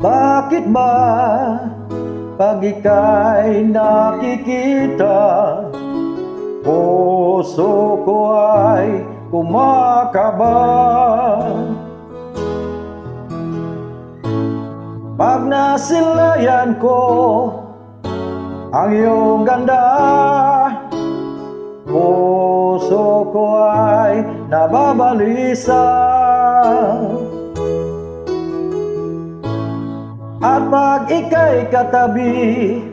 Bakit ba pag ika'y nakikita, puso ko ay kumakaba? Pag nasilayan ko ang iyong ganda, puso ko ay nababalisa. At pag ika'y katabi,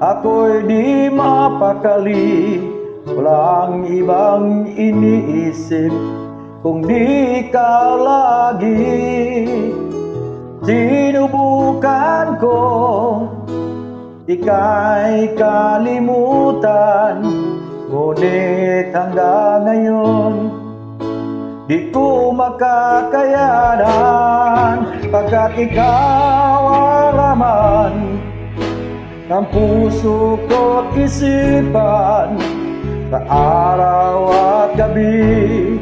ako'y di mapakali. Walang ibang iniisip kung di ka lagi. Sinubukan ko ika'y kalimutan, ngunit hanggang ngayon di ko makakayanan, pagkat ikaw ang laman ng puso ko't isipan sa araw at gabi.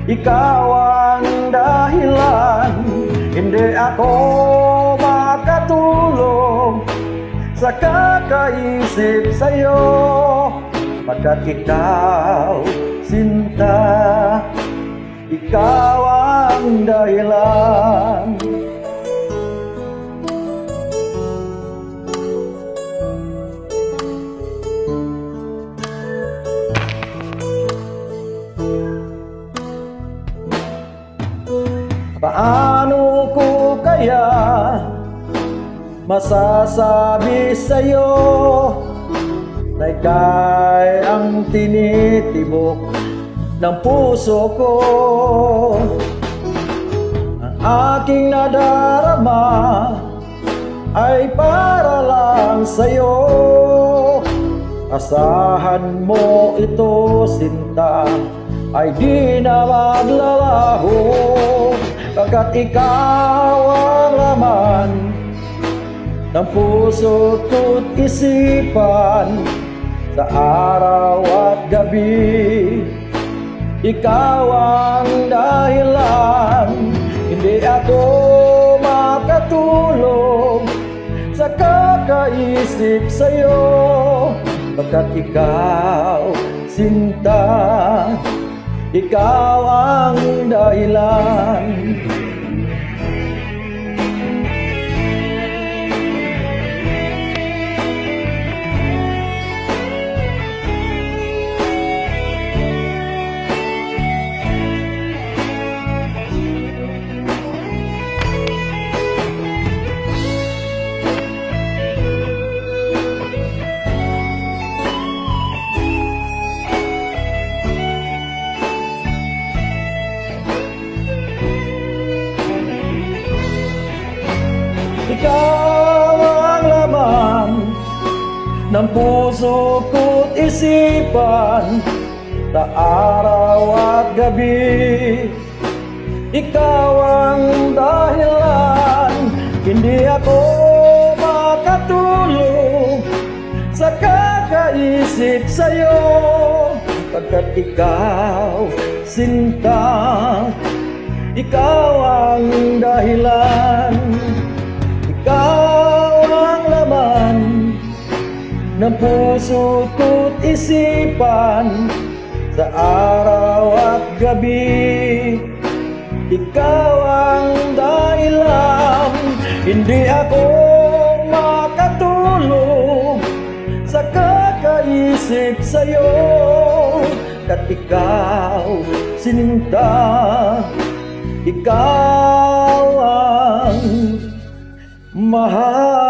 Ikaw ang dahilan, hindi ako makatulog sa kakaisip sa'yo, pagkat ikaw, sinta, ikaw ang dahilan. Paano ko kaya masasabi sa'yo na ika'y ang tinitibok ng puso ko? Ang aking nadarama ay para lang sa'yo. Asahan mo ito, sinta, ay di na maglalaho, pagkat ikaw ang laman ng puso ko't isipan sa araw at gabi. Ikaw ang dahilan, hindi ako makatulog sa kakaisip sa'yo, pagkat ikaw, sinta, ikaw ang dahilan. Ikaw ang laman ng puso ko't isipan sa araw at gabi. Ikaw ang dahilan, hindi ako makatulog sa kakaisip sa'yo, pagkat ikaw, sinta, ikaw ang dahilan. Ikaw ang laman ng puso ko't isipan sa araw at gabi. Ikaw ang dahilan, hindi ako makatulog sa kakaisip sa'yo, kat ikaw, sinta, ikaw ang mahal.